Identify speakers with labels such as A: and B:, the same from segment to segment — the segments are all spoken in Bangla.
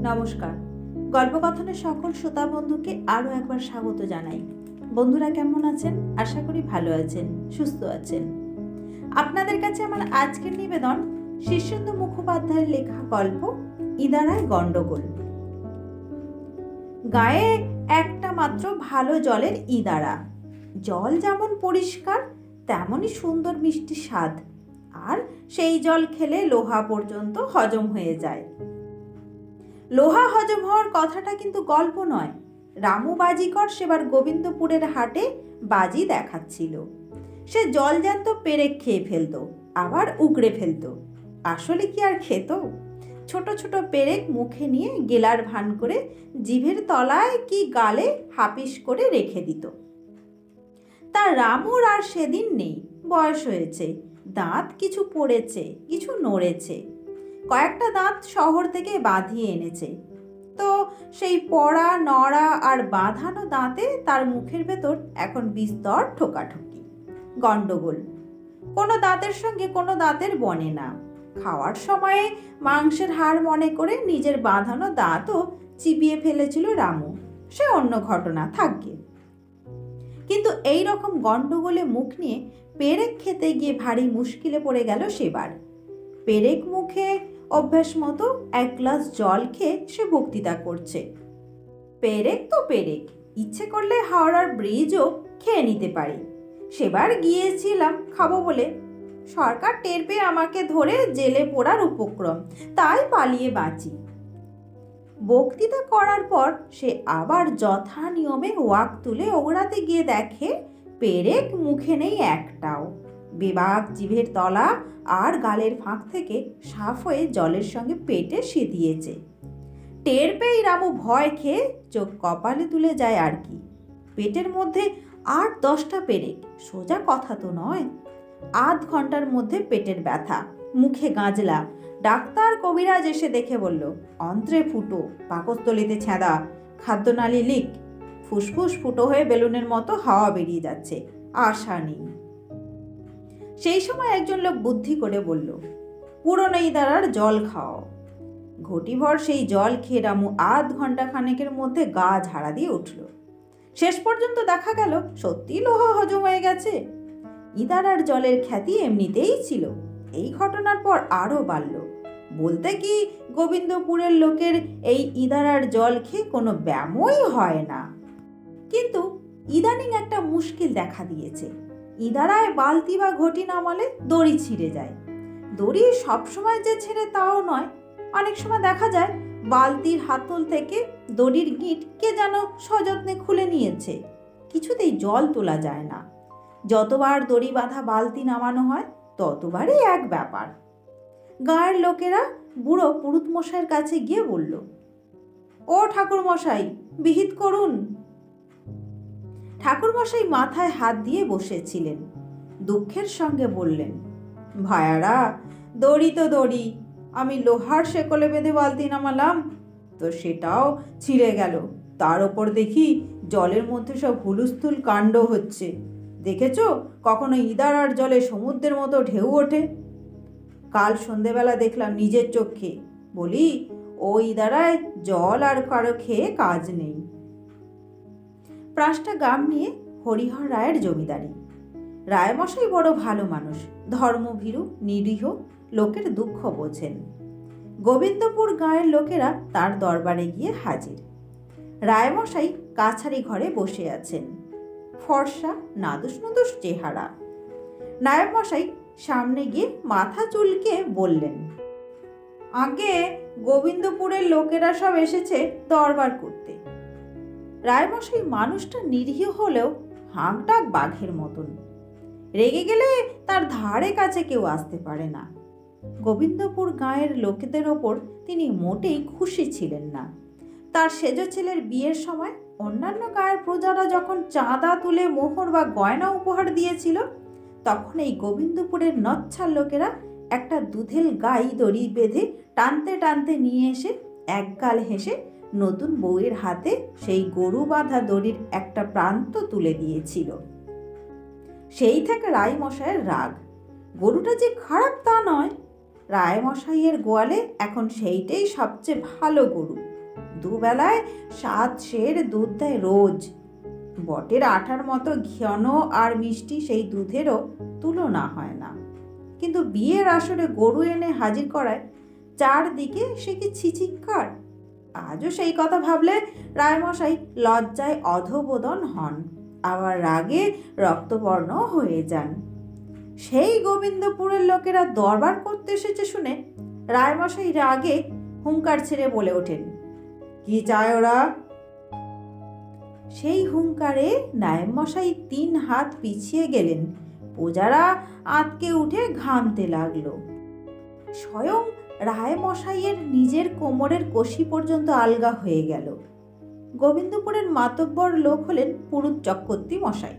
A: নমস্কার। গল্পকথনের সকল শ্রোতা বন্ধুকে আরও একবার স্বাগত জানাই। বন্ধুরা কেমন আছেন? আশা করি ভালো আছেন, সুস্থ আছেন। আপনাদের কাছে আমার আজকের নিবেদন শীর্ষেন্দু মুখোপাধ্যায়ের লেখা গল্প ইদারায় গণ্ডগোল। গায়ে একটা মাত্র ভালো জলের ইদারা। জল যেমন পরিষ্কার তেমনই সুন্দর মিষ্টি স্বাদ, আর সেই জল খেলে লোহা পর্যন্ত হজম হয়ে যায়। লোহা হজম হওয়ার কথাটা কিন্তু গল্প নয়। রামু বাজিকর সেবার গোবিন্দপুরের হাটে বাজি দেখাচ্ছিল। সে জলজ্যান্ত পেরেক খেয়ে ফেলতো, আবার উগড়ে ফেলতো। আসলে কি আর খেত? ছোট ছোট পেরেক মুখে নিয়ে গেলার ভান করে জিভের তলায় কি গালে হাপিস করে রেখে দিত। তার রামুর আর সেদিন নেই, বয়স হয়েছে, দাঁত কিছু পড়েছে, কিছু নড়েছে। কয়েকটা দাঁত শহর থেকে বাঁধিয়ে এনেছে। তো সেই পড়া নড়া আর বাঁধানো দাঁতে তার মুখের ভেতর এখন বিস্তর ঠোকাঠুকি, গন্ডগোল। কোনো দাঁতের সঙ্গে কোনো দাঁতের বনে না। খাওয়ার সময়ে মাংসের হাড় মনে করে নিজের বাঁধানো দাঁতও চিবিয়ে ফেলেছিল রামু। সে অন্য ঘটনা, থাকবে। কিন্তু এই রকম গন্ডগোলে মুখ নিয়ে পেরেক খেতে গিয়ে ভারী মুশকিলে পড়ে গেল সেবার। পেরেক মুখে অভ্যাস মতো এক গ্লাস জল খেয়ে সে বক্তৃতা করছে। পেরেক তো পেরেক, ইচ্ছে করলে হাওড়ার ব্রিজও খেয়ে নিতে পারি। সেবার গিয়েছিলাম খাবো বলে, সরকার টের পেয়ে আমাকে ধরে জেলে পোড়ার উপক্রম, তাই পালিয়ে বাঁচি। বক্তৃতা করার পর সে আবার যথা নিয়মে ওয়াক তুলে ওগড়াতে গিয়ে দেখে পেরেক মুখে নেই একটাও। বেবাক জিভের তলা আর গালের ফাঁক থেকে সাফ হয়ে জলের সঙ্গে পেটে সিদিয়েছে। টের পেয়ে রামু ভয় খেয়ে চোখ কপালে তুলে যায় আর কি। পেটের মধ্যে 8-10টা পেরেক, সোজা কথা তো নয়। আধ ঘন্টার মধ্যে পেটের ব্যথা, মুখে গাঁজলা। ডাক্তার কবিরাজ এসে দেখে বলল, অন্ত্রে ফুটো, পাকস্থলীতে ছেঁদা, খাদ্যনালী লিক, ফুসফুস ফুটো হয়ে বেলুনের মতো হাওয়া বেরিয়ে যাচ্ছে, আশা নেই। সেই সময় একজন লোক বুদ্ধি করে বলল, পুরনো ইদারার জল খাও। ঘটিভর সেই জল খেয়ে রামু আধ ঘন্টা খানেকের মধ্যে গা ঝাড়া দিয়ে উঠল। শেষ পর্যন্ত দেখা গেল সত্যি লোহা হজম হয়ে গেছে। ইদারার জলের খ্যাতি এমনিতেই ছিল, এই ঘটনার পর আরও বাড়ল। বলতে কি গোবিন্দপুরের লোকের এই ইদারার জল খেয়ে কোনো ব্যায়ামই হয় না। কিন্তু ইদানিং একটা মুশকিল দেখা দিয়েছে। ইদারায় বালতি বা ঘটি নামালে দড়ি ছিঁড়ে যায়। দড়ি সবসময় যে ছেড়ে তাও নয়, অনেক সময় দেখা যায় বালতির হাতল থেকে দড়ির গিঁট কে যেন সযত্নে খুলে নিয়েছে। কিছুতেই জল তোলা যায় না। যতবার দড়ি বাঁধা বালতি নামানো হয় ততবারই এক ব্যাপার। গাঁয়ের লোকেরা বুড়ো পুরুত মশাইয়ের কাছে গিয়ে বলল, ও ঠাকুর মশাই, বিহিত করুন। ঠাকুরমশাই মাথায় হাত দিয়ে বসেছিলেন, দুঃখের সঙ্গে বললেন, ভায়ারা, দড়ি তো দড়ি, আমি লোহার শেকলে বেঁধে বালতি নামালাম, তো সেটাও ছিঁড়ে গেল। তার ওপর দেখি জলের মধ্যে সব হুলুস্থুল কাণ্ড হচ্ছে। দেখেছ কখনো ইদারার জলে সমুদ্রের মতো ঢেউ ওঠে? কাল সন্ধেবেলা দেখলাম নিজের চোখে। বলি, ও ইদারায় জল আর কারো খেয়ে কাজ নেই। প্রাসটা গ্রাম নিয়ে হরিহর রায়ের জমিদারি। রায়মশাই বড় ভালো মানুষ, ধর্মভীরু, নিরীহ, লোকের দুঃখ বোঝেন। গোবিন্দপুর গাঁয়ের লোকেরা তার দরবারে গিয়ে হাজির। রায়মশাই কাছারি ঘরে বসে আছেন, ফর্সা নাদুস নুদুস চেহারা। নায়বমশাই সামনে গিয়ে মাথা চুলকে বললেন, আগে গোবিন্দপুরের লোকেরা সব এসেছে দরবার করতে। রায়মশাই মানুষটা নিরীহ হলেও হাঁক ডাক বাঘের মতন। রেগে গেলে তার ধারে কাছে কেউ আসতে পারে না। গোবিন্দপুর গাঁয়ের লোকেদের ওপর তিনি মোটেই খুশি ছিলেন না। তার সেজ ছেলের বিয়ের সময় অন্যান্য গাঁয়ের প্রজারা যখন চাঁদা তুলে মোহর বা গয়না উপহার দিয়েছিল, তখন এই গোবিন্দপুরের নচ্ছার লোকেরা একটা দুধেল গাই দড়ি বেঁধে টানতে টানতে নিয়ে এসে একগাল হেসে নতুন বউয়ের হাতে সেই গরু বাঁধা দড়ির একটা প্রান্ত তুলে দিয়েছিল। সেই থেকে রায়মশায়ের রাগ। গরুটা যে খারাপ তা নয়, রায়মশাইয়ের গোয়ালে এখন সেইটাই সবচেয়ে ভালো গরু। দুবেলায় 7 সের দুধ দেয় রোজ। বটের আঠার মতো ঘন আর মিষ্টি সেই দুধেরও তুলনা হয় না। কিন্তু বিয়ের আসরে গরু এনে হাজির করায় চারদিকে সে কি ছিচিক্কার। আজও সেই কথা ভাবলে রায়মশাই লজ্জায় অধোবদন হন, আবার রাগে রক্তবর্ণ হয়ে যান। সেই গোবিন্দপুরের লোকেরা দরবার করতে এসেছে শুনে রায়মশাই রাগে হুঙ্কার ছেড়ে বলে ওঠেন, কি চায় ওরা? সেই হুঙ্কারে নায়েবমশাই 3 হাত পিছিয়ে গেলেন। প্রজারা আঁতকে উঠে ঘামতে লাগলো। স্বয়ং রায়মশাইয়ের নিজের কোমরের কষি পর্যন্ত আলগা হয়ে গেল। গোবিন্দপুরের মাতব্বর লোক হলেন পুরুত চক্রবর্তী মশাই।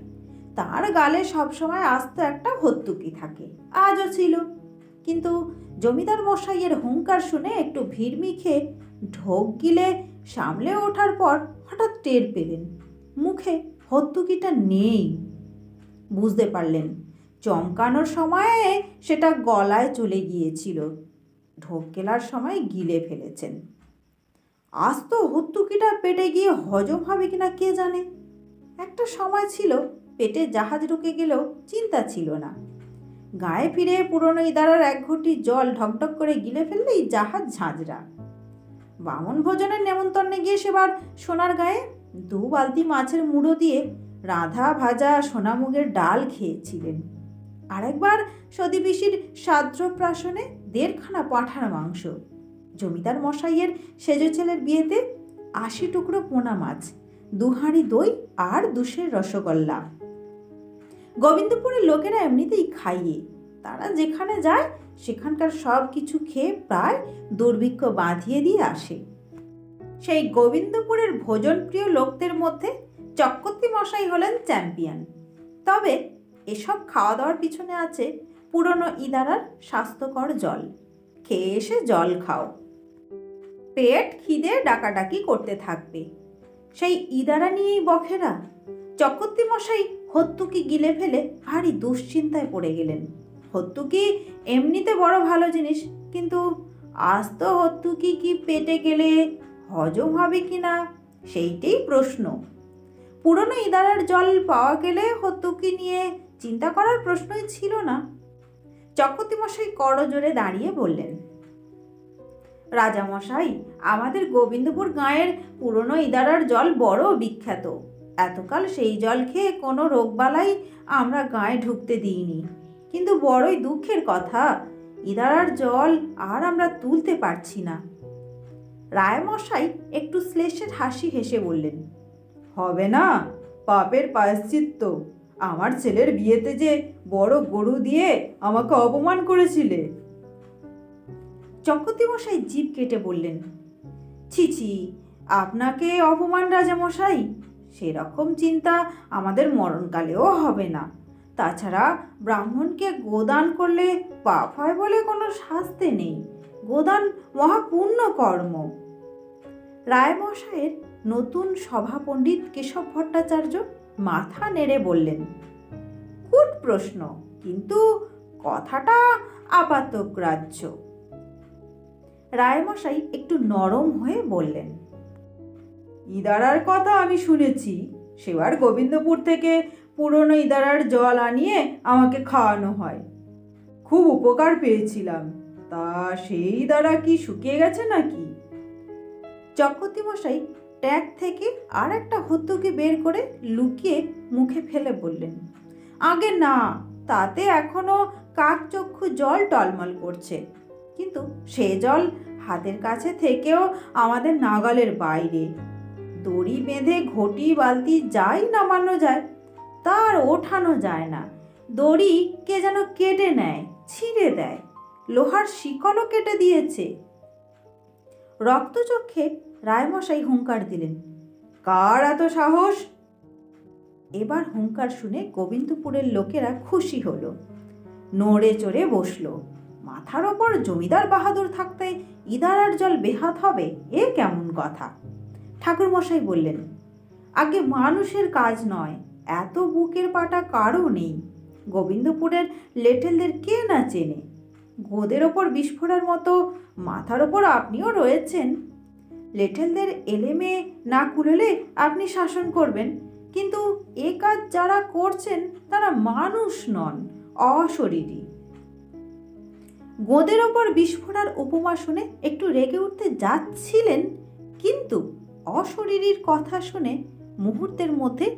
A: তার গালে সবসময় আস্ত একটা হত্যুকি থাকে, আজও ছিল। কিন্তু জমিদার মশাইয়ের হুঙ্কার শুনে একটু ভিড়মি খেয়ে ঢোক গিলে সামলে ওঠার পর হঠাৎ টের পেলেন মুখে হত্যুকিটা নেই। বুঝতে পারলেন চমকানোর সময়ে সেটা গলায় চলে গিয়েছিল, ঢোক গেলার সময় গিলে ফেলেছেন। আস্ত হত্যুকিটা পেটে গিয়ে হজম হবে কিনা কে জানে। একটা সময় ছিল পেটে জাহাজ ঢুকে গেলেও চিন্তা ছিল না। গায়ে ফিরে পুরনো ইদারার 1 ঘটি জল ঢকঢক করে গিলে ফেললেই জাহাজ ঝাঁঝরা। বামন ভোজনের নেমন্তন্নে গিয়ে সেবার সোনার গায়ে 2 বালতি মাছের মুড়ো দিয়ে রাঁধা ভাজা সোনামুগের ডাল খেয়েছিলেন। আরেকবার সতী পিসির শ্রাদ্ধপ্রাশনে 1.5 খানা পাঁঠার মাংস। জমিদার মশাইয়ের সেজ ছেলের বিয়েতে 80 টুকরো পোনা মাছ, 2 হাঁড়ি দই আর 2 সের রসগোল্লা। গোবিন্দপুরের লোকেরা এমনিতেই খাইয়ে, তারা যেখানে যায় সেখানকার সব কিছু খেয়ে প্রায় দুর্ভিক্ষ বাঁধিয়ে দিয়ে আসে। সেই গোবিন্দপুরের ভোজনপ্রিয় লোকদের মধ্যে চক্রবর্তী মশাই হলেন চ্যাম্পিয়ন। তবে এসব খাওয়া দাওয়ার পিছনে আছে পুরনো ইদারার স্বাস্থ্যকর জল। খেয়ে এসে জল খাও, পেট খিদে ডাকাডাকি করতে থাকবে। সেই ইদারা নিয়েই বখেরা। চক্রবর্তী মশাই হত্যুকি গিলে ফেলে ভারী দুশ্চিন্তায় পড়ে গেলেন। হত্যুকি এমনিতে বড় ভালো জিনিস, কিন্তু আস্ত হত্যুকি কি পেটে গেলে হজম হবে কিনা সেইটাই প্রশ্ন। পুরনো ইদারার জল পাওয়া গেলে হত্যুকি নিয়ে চিন্তা করার প্রশ্নই ছিল না। চক্রবর্তী মশাই করজোরে দাঁড়িয়ে বললেন, রাজামশাই, আমাদের গোবিন্দপুর গাঁয়ের পুরনো ইদারার জল বড় বিখ্যাত। এতকাল সেই জল খেয়ে কোনো রোগবালাই আমরা গাঁয়ে ঢুকতে দিইনি। কিন্তু বড়ই দুঃখের কথা, ইদারার জল আর আমরা তুলতে পারছি না। রায়মশাই একটু শ্লেষের হাসি হেসে বললেন, হবে না, পাপের প্রায়শ্চিত্ত। আমার ছেলের বিয়েতে যে বড় গরু দিয়ে আমাকে অপমান করেছিলে। চক্রবর্তী মশাই জিভ কেটে বললেন, ছি ছি, আপনাকে অপমান রাজামশাই? সেরকম চিন্তা আমাদের মরণকালেও হবে না। তাছাড়া ব্রাহ্মণকে গোদান করলে পাপ হয় বলে কোনো শাস্তি নেই। গোদান মহাপুণ্য কর্ম। রায়মশাইয়ের নতুন সভাপণ্ডিত কেশব ভট্টাচার্য মাথা নেড়ে বললেন, কুট প্রশ্ন, কিন্তু কথাটা আপাতগ্রাহ্য। রায়মশাই একটু নরম হয়ে বললেন, ইদারার কথা আমি শুনেছি। সেবার গোবিন্দপুর থেকে পুরনো ইদারার জল আনিয়ে আমাকে খাওয়ানো হয়, খুব উপকার পেয়েছিলাম। তা সেই ইদারা কি শুকিয়ে গেছে নাকি? চক্রবর্তী মশাই ট্যাগ থেকে আর একটা হত্যুকি বের করে লুকিয়ে মুখে ফেলে বললেন, আগে না, তাতে এখনো কাকচক্ষু জল টলমল করছে। কিন্তু সে জল হাতের কাছে থেকেও আমাদের নাগালের বাইরে। দড়ি বেঁধে ঘটি বালতি যাই নামানো যায়, তার ওঠানো যায় না। দড়ি কে যেন কেটে নেয়, ছিঁড়ে দেয়, লোহার শিকলও কেটে দিয়েছে। রক্তচক্ষে রায়মশাই হুঙ্কার দিলেন, কার এত সাহস? এবার হুঙ্কার শুনে গোবিন্দপুরের লোকেরা খুশি হলো, নড়ে চড়ে বসলো। মাথার ওপর জমিদার বাহাদুর থাকতে ইদারার জল বেহাত হবে, এ কেমন কথা? ঠাকুরমশাই বললেন, আগে মানুষের কাজ নয়, এত বুকের পাটা কারও নেই। গোবিন্দপুরের লেঠেলদের কে না চেনে? গোদের ওপর বিস্ফোরার মতো মাথার ওপর আপনিও রয়েছেন। লেঠেলদের এলেমে না কুলোলে আপনি শাসন করবেন, কিন্তু এ কাজ যারা করছেন তারা মানুষ নন, অশরীরী। গোদের ওপর বিস্ফোরার উপমা শুনে একটু রেগে উঠতে যাচ্ছিলেন, কিন্তু অশরীরীর কথা শুনে মুহূর্তের মধ্যে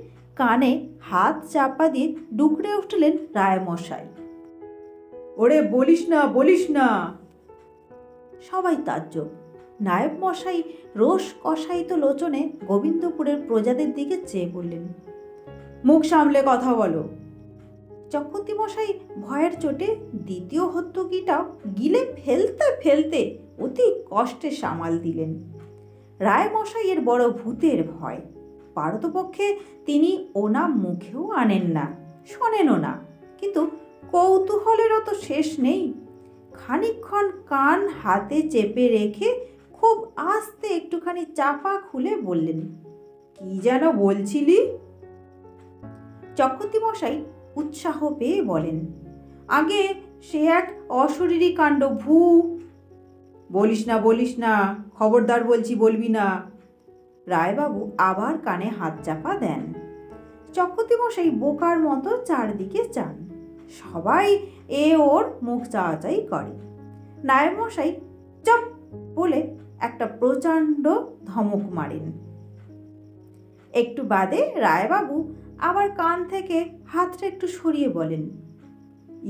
A: কানে হাত চাপা দিয়ে ডুকরে উঠলেন রায়মশাই।
B: ওরে বলিস না, বলিস না।
A: সবাই তাজ্জব। নায়েব মশাই রোষ কষায়িত লোচনে গোবিন্দপুরের প্রজাদের দিকে চেয়ে বললেন,
B: মুখ সামলে কথা বলো।
A: চক্রবর্তী মশাই ভয়ের চোটে দ্বিতীয় হত্যকিটাও গিলে ফেলতে ফেলতে অতি কষ্টে সামাল দিলেন। রায়মশাইয়ের বড় ভূতের ভয়, পারতপক্ষে তিনি ওনা মুখেও আনেন না, শোনেনও না, কিন্তু কৌতূহলেরও তো শেষ নেই। খানিকক্ষণ কান হাতে চেপে রেখে খুব আস্তে একটুখানি চাপা খুলে বললেন,
B: কি যেন বলছিলি?
A: চক্রবর্তী মশাই উৎসাহ পেয়ে বলেন, আগে সে এক অশরীরী কাণ্ড, ভূ।
B: বলিস না, বলিস না, খবরদার বলছি, বলবি না।
A: রায়বাবু আবার কানে হাত চাপা দেন। চক্রবর্তী মশাই বোকার মতো চারদিকে চান। সবাই এ ওর মুখ চাওয়াচাই করে। নায়েব মশাই চপ বলে একটা প্রচণ্ড ধমক মারেন। একটু বাদে রায়বাবু আবার কান থেকে হাতটা একটু সরিয়ে বলেন,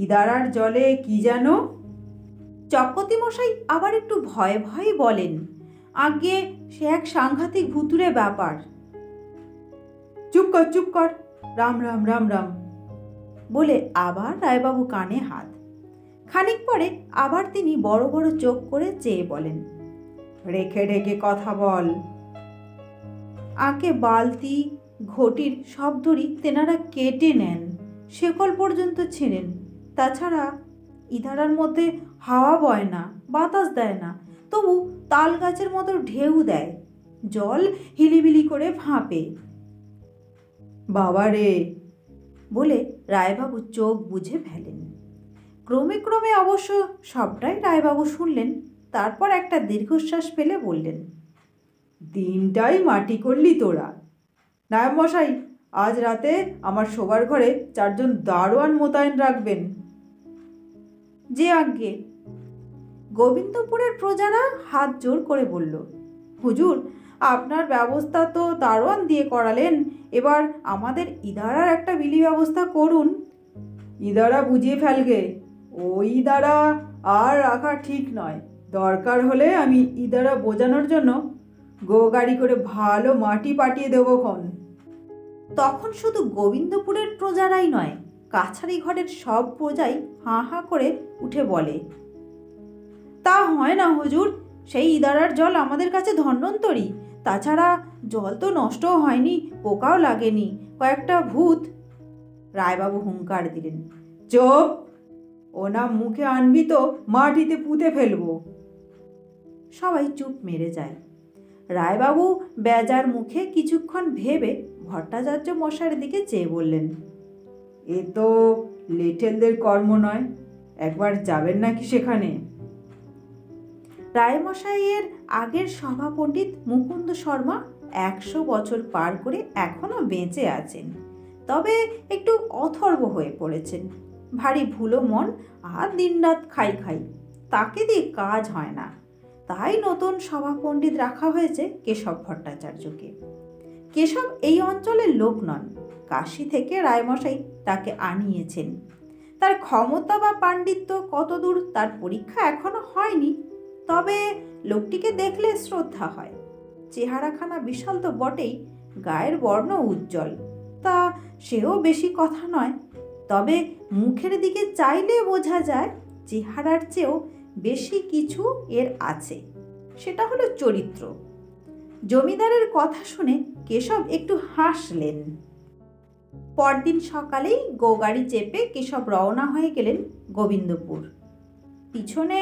B: ইদারার জলে কি যেন?
A: চক্রবর্তী মশাই আবার একটু ভয়ে ভয়ে বলেন, আগে সে এক সাংঘাতিক ভুতুরে ব্যাপার।
B: চুপ কর, চুপ কর, রাম রাম রাম রাম
A: বলে আবার রায়বাবু কানে হাত। খানিক পরে আবার তিনি বড় বড় চোখ করে চেয়ে বলেন,
B: রেখে রেখে কথা বল।
A: আগে বালতি ঘটির সব দড়ি তেনারা কেটে নেন, শেকল পর্যন্ত ছিঁড়েন। তাছাড়া ইদারার মধ্যে হাওয়া বয় না, বাতাস দেয় না, তবু তাল গাছের মতো ঢেউ দেয়, জল হিলিবিলি করে ভাঁপে।
B: বাবা রে
A: বলে রায়বাবু চোখ বুঝে ফেলেন। ক্রমে ক্রমে অবশ্য সবটাই রায়বাবু শুনলেন। তারপর একটা দীর্ঘশ্বাস ফেলে বললেন,
B: দিনটাই মাটি করলি তোরা। নায়েব মশাই, আজ রাতে আমার শোবার ঘরে 4 জন দারোয়ান মোতায়েন রাখবেন।
A: যে আজ্ঞে। গোবিন্দপুরের প্রজারা হাত জোর করে বলল, হুজুর, আপনার ব্যবস্থা তো দারোয়ান দিয়ে করালেন, এবার আমাদের ইদারার একটা বিলি ব্যবস্থা করুন।
B: ইদারা বুঝিয়ে ফেলগে, ওই ইদারা আর রাখা ঠিক নয়। দরকার হলে আমি ইদারা বোঝানোর জন্য গাড়ি করে ভালো মাটি পাঠিয়ে দেবো খন।
A: তখন শুধু গোবিন্দপুরের প্রজারাই নয়, কাছারি ঘরের সব প্রজাই হাঁ হাঁ করে উঠে বলে, তা হয় না হুজুর, সেই ইদারার জল আমাদের কাছে ধন্বন্তরী। তাছাড়া জল তো নষ্টও হয়নি, পোকাও লাগেনি, কয়েকটা ভূত। রায়বাবু হুঙ্কার দিলেন,
B: চুপ! ওনা মুখে আনবি তো মাটিতে পুঁতে ফেলবো।
A: সবাই চুপ মেরে যায়। রায়বাবু বেজার মুখে কিছুক্ষণ ভেবে ভট্টাচার্য মশাইয়ের দিকে চেয়ে বললেন,
B: এ তো লেঠেলদের কর্ম নয়, একবার যাবেন নাকি সেখানে?
A: রায়মশাইয়ের আগের সভা পণ্ডিত মুকুন্দ শর্মা 100 বছর পার করে এখনো বেঁচে আছেন, তবে একটু অথর্ব হয়ে পড়েছেন। ভারী ভুলো মন আর দিনরাত খাই খাই, তাকে দিয়ে কাজ হয় না। তাই নতুন সভা পণ্ডিত রাখা হয়েছে কেশব ভট্টাচার্যকে। কেশব এই অঞ্চলের লোক নন, কাশী থেকে রায়মশাই তাকে আনিয়েছেন। তার ক্ষমতা বা পাণ্ডিত্য কতদূর তার পরীক্ষা এখনো হয়নি, তবে লোকটিকে দেখলে শ্রদ্ধা হয়। চেহারাখানা বিশাল তো বটেই, গায়ের বর্ণ উজ্জ্বল, তা সেও বেশি কথা নয়। তবে মুখের দিকে চাইলে বোঝা যায় চেহারার চেয়েও বেশি কিছু এর আছে, সেটা হলো চরিত্র। জমিদারের কথা শুনে কেশব একটু হাসলেন। পরদিন সকালেই গাড়ি চেপে কেশব রওনা হয়ে গেলেন গোবিন্দপুর। পিছনে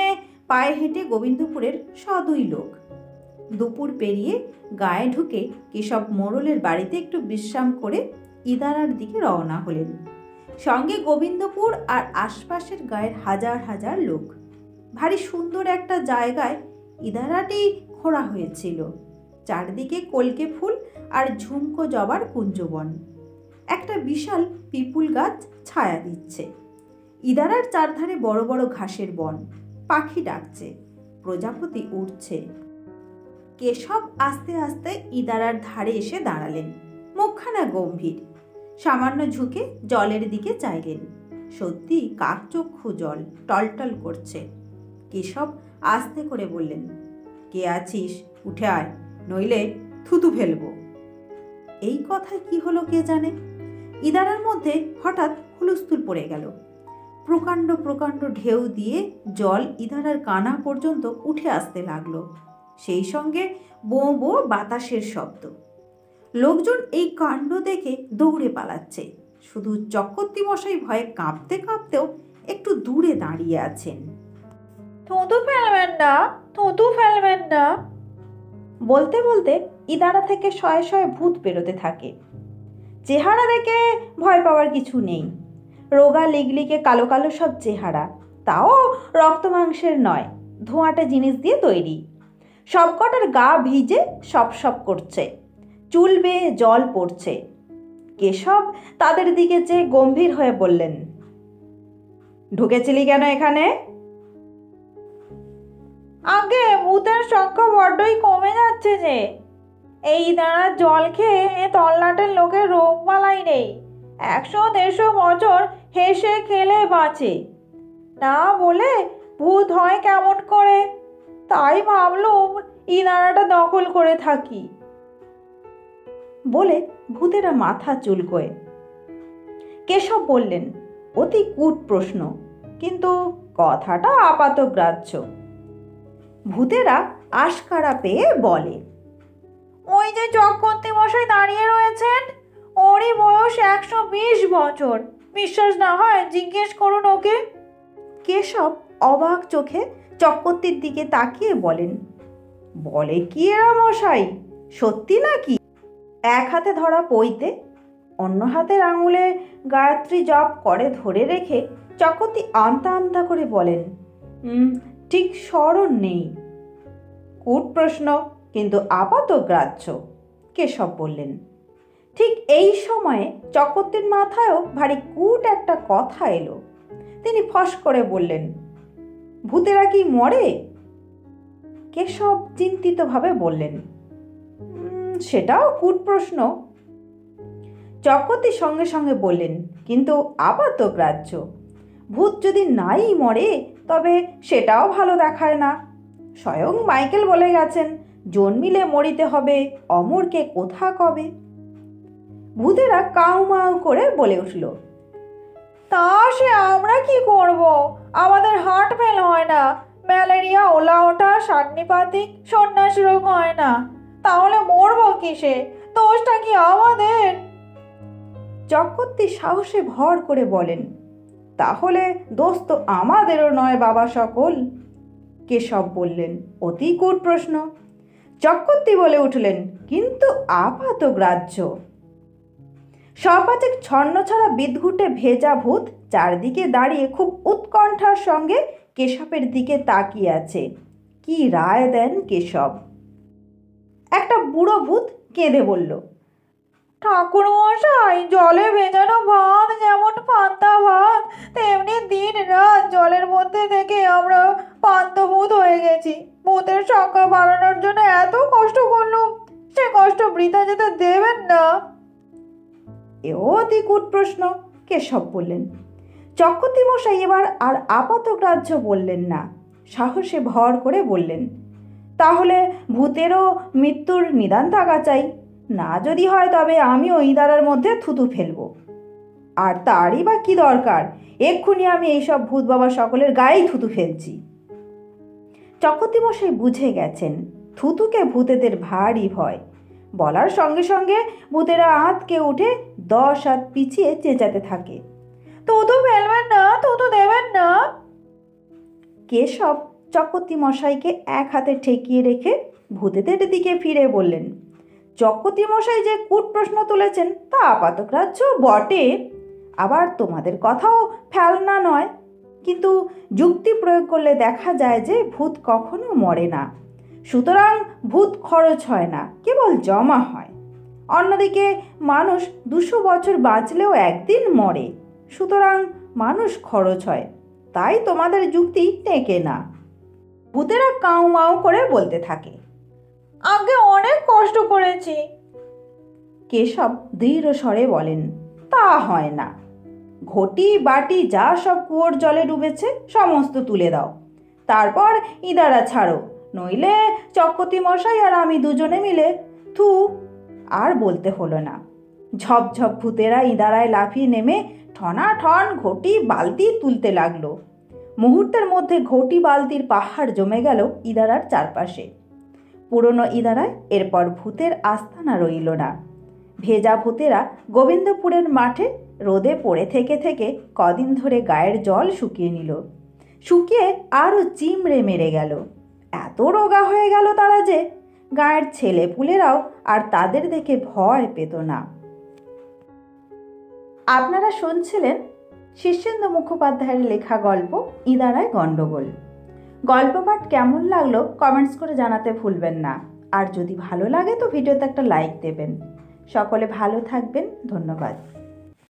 A: পায়ে হেঁটে গোবিন্দপুরের 102 লোক। দুপুর পেরিয়ে গায়ে ঢুকে কেশব মোড়লের বাড়িতে একটু বিশ্রাম করে ইদারার দিকে রওনা হলেন। সঙ্গে গোবিন্দপুর আর আশপাশের গায়ের হাজার হাজার লোক। ভারী সুন্দর একটা জায়গায় ইদারাটি খোঁড়া হয়েছিল। চারদিকে কলকে ফুল আর ঝুমকো জবার কুঞ্জবন। একটা বিশাল পিপুল গাছ ছায়া দিচ্ছে। ইদারার চারধারে বড় বড় ঘাসের বন। পাখি ডাকছে, প্রজাপতি উড়ছে। কেশব আস্তে আস্তে ইদারার ধারে এসে দাঁড়ালেন, মুখখানা গম্ভীর। সামান্য ঝুঁকে জলের দিকে চাইলেন। সত্যি কাকচক্ষু জল টলটল করছে। কেশব আস্তে করে বললেন, কে আছিস? উঠে আয়, নইলে থুতু ফেলবো। এই কথায় কি হলো কে জানে। ইদারার মধ্যে হঠাৎ হুলস্থুল পড়ে গেল। প্রকাণ্ড প্রকাণ্ড ঢেউ দিয়ে জল ইদারার কানা পর্যন্ত উঠে আসতে লাগলো। সেই সঙ্গে বোঁ বোঁ বাতাসের শব্দ। লোকজন এই কাণ্ড দেখে দৌড়ে পালাচ্ছে। শুধু চক্রবর্তী মশাই ভয়ে কাঁপতে কাঁপতেও একটু দূরে দাঁড়িয়ে আছেন।
C: থুতু ফেলবেন না, থুতু ফেলবেন না।
A: বলতে বলতে ইদারা থেকে শয়ে শয়ে ভূত বেরোতে থাকে। চেহারা দেখে ভয় পাওয়ার কিছু নেই। রোগা লিগলিকে কালো কালো সব চেহারা, তাও রক্ত মাংসের নয়, ধোঁয়াটে জিনিস দিয়ে তৈরি। সবকটার গা ভিজে সপ সপ করছে, চুল বেয়ে জল পড়ছে। কেশব তাদের দিকে চেয়ে গম্ভীর হয়ে বললেন, ঢুকেছিলি কেন এখানে?
C: আগে ভূতের সংখ্যা বড্ডই কমে যাচ্ছে যে। এই দাঁড়া জল খেয়ে এ তল্লাটের লোকের রোগ বালাই নেই। 100-150 বছর হেসে খেলে বাঁচে না বলে ভূত হয় কেমন করে? তাই ভাবলুম ইনারাটা দখল করে থাকি।
A: বলে ভূতেরা মাথা চুলকোয়। কেশব বললেন, অতি কূট প্রশ্ন, কিন্তু কথাটা আপাত গ্রাহ্য। ভূতেরা আশকারা পেয়ে বলে,
C: ওই যে চক্রবর্তী মশাই দাঁড়িয়ে রয়েছেন, ওরই বয়স 120 বছর। বিশ্বাস না হয় জিজ্ঞেস করুন ওকে।
A: কেশব অবাক চোখে চক্রবর্তীর দিকে তাকিয়ে বলেন, বলে কি এরা মশাই, সত্যি নাকি? এক হাতে ধরা পইতে, অন্য হাতের আঙুলে গায়ত্রী জপ করে ধরে রেখে চক্রবর্তী আমতা আমতা করে বলেন, ঠিক স্মরণ নেই। কূট প্রশ্ন, কিন্তু আপাত গ্রাহ্য, কেশব বললেন। ঠিক এই সময়ে চক্রবর্তীর মাথায়ও ভারী কূট একটা কথা এলো। তিনি ফস করে বললেন, ভূতেরা কি মরে? কেশব চিন্তিতভাবে বললেন, সেটাও কূট প্রশ্ন। চক্রবর্তী সঙ্গে সঙ্গে বললেন, কিন্তু আপাত গ্রাহ্য। ভূত যদি নাই মরে তবে সেটাও ভালো দেখায় না। স্বয়ং মাইকেল বলে গেছেন, জন্মিলে মরিতে হবে, অমরকে কোথা কবে। ভূতেরা কাউ মাউ করে বলে উঠল,
C: তা সে আমরা কি করব? আমাদের হার্ট ফেল হয় না, ম্যালেরিয়া, ওলা ওঠা, সান্নিপাতিক, সন্ন্যাস রোগ হয় না, তাহলে মরবো কিসে? দোষটা কি আমাদের?
A: চক্রবর্তী সাহসে ভর করে বলেন, তাহলে দোষ তো আমাদেরও নয় বাবা সকল। কেশব বললেন, অতি কূট প্রশ্ন। চক্রবর্তী বলে উঠলেন, কিন্তু আপাত গ্রাহ্য। সপাচেক ছন্নছাড়া বিদঘুটে ভেজা ভূত চারদিকে দাঁড়িয়ে খুব উৎকণ্ঠার সঙ্গে কেশবের দিকে তাকিয়ে আছে। কি রায় দেন কেশব? একটা বুড়ো ভূত কেঁদে বলল,
C: ঠাকুর মশাই, জলে ভেজানো ভাত যেমন পান্তা ভাত, তেমনি দিন রাত জলের মধ্যে থেকে আমরা পান্তভূত হয়ে গেছি। ভূতের সংখ্যা বাড়ানোর জন্য এত কষ্ট করলুম, সে কষ্ট বৃথা যেতে দেবেন না।
A: এও অতি কূট প্রশ্ন, কেশব বললেন। চক্রবর্তী মশাই এবার আর আপাত গ্রাহ্য বললেন না, সাহসে ভর করে বললেন, তাহলে ভূতেরও মৃত্যুর নিদান থাকা চাই। না যদি হয় তবে আমি ওই দ্বারার মধ্যে থুতু ফেলব। আর তারই বা কি দরকার? এক্ষুনি আমি এইসব ভূত বাবা সকলের গায়েই থুতু ফেলছি। চক্রবর্তী মশাই বুঝে গেছেন থুতুকে ভূতেদের ভারী ভয়। বলার সঙ্গে সঙ্গে ভূতেরা আঁতকে উঠে 10 হাত পিছিয়ে চেঁচাতে থাকে,
C: থুতু ফেলবেন না, থুতু দেবেন না।
A: কেশব চক্রবর্তী মশাইকে এক হাতে ঠেকিয়ে রেখে ভূতেদের দিকে ফিরে বললেন, চক্রবর্তী মশাই যে কূট প্রশ্ন তুলেছেন তা আপাতগ্রাহ্য বটে, আবার তোমাদের কথাও ফেলনা নয়, কিন্তু যুক্তি প্রয়োগ করলে দেখা যায় যে ভূত কখনো মরে না। সুতরাং ভূত খরচ হয় না, কেবল জমা হয়। অন্যদিকে মানুষ 200 বছর বাঁচলেও একদিন মরে, সুতরাং মানুষ খরচ হয়। তাই তোমাদের যুক্তি টেকে না। ভূতেরা কাউ মাউ করে বলতে থাকে।
C: আগে অনেক কষ্ট করেছি।
A: কেশব দৃঢ় স্বরে বলেন, তা হয় না। ঘটি বাটি যা সব কুয়োর জলে ডুবেছে সমস্ত তুলে দাও, তারপর ইদারা ছাড়ো, নইলে চক্রবর্তী মশাই আর আমি দুজনে মিলে থু। আর বলতে হলো না। ঝপঝপ ভূতেরা ইদারায় লাফিয়ে নেমে ঠনাঠন ঘটি বালতি তুলতে লাগলো। মুহূর্তের মধ্যে ঘটি বালতির পাহাড় জমে গেল ইদারার চারপাশে। পুরনো ইদারায় এরপর ভূতের আস্তানা রইল না। ভেজা ভূতেরা গোবিন্দপুরের মাঠে রোদে পড়ে থেকে থেকে কদিন ধরে গায়ের জল শুকিয়ে নিল। শুকিয়ে আরও চিমড়ে মেরে গেল। এত রোগা হয়ে গেল তারা যে গায়ের ছেলেপুলেরাও আর তাদের দেখে ভয় পেত না। আপনারা শুনছিলেন শীর্ষেন্দু মুখোপাধ্যায়ের লেখা গল্প ইদারায় গণ্ডগোল। গল্প পাঠ কেমন লাগলো কমেন্টস করে জানাতে ভুলবেন না। আর যদি ভালো লাগে তো ভিডিওতে একটা লাইক দেবেন। সকলে ভালো থাকবেন। ধন্যবাদ।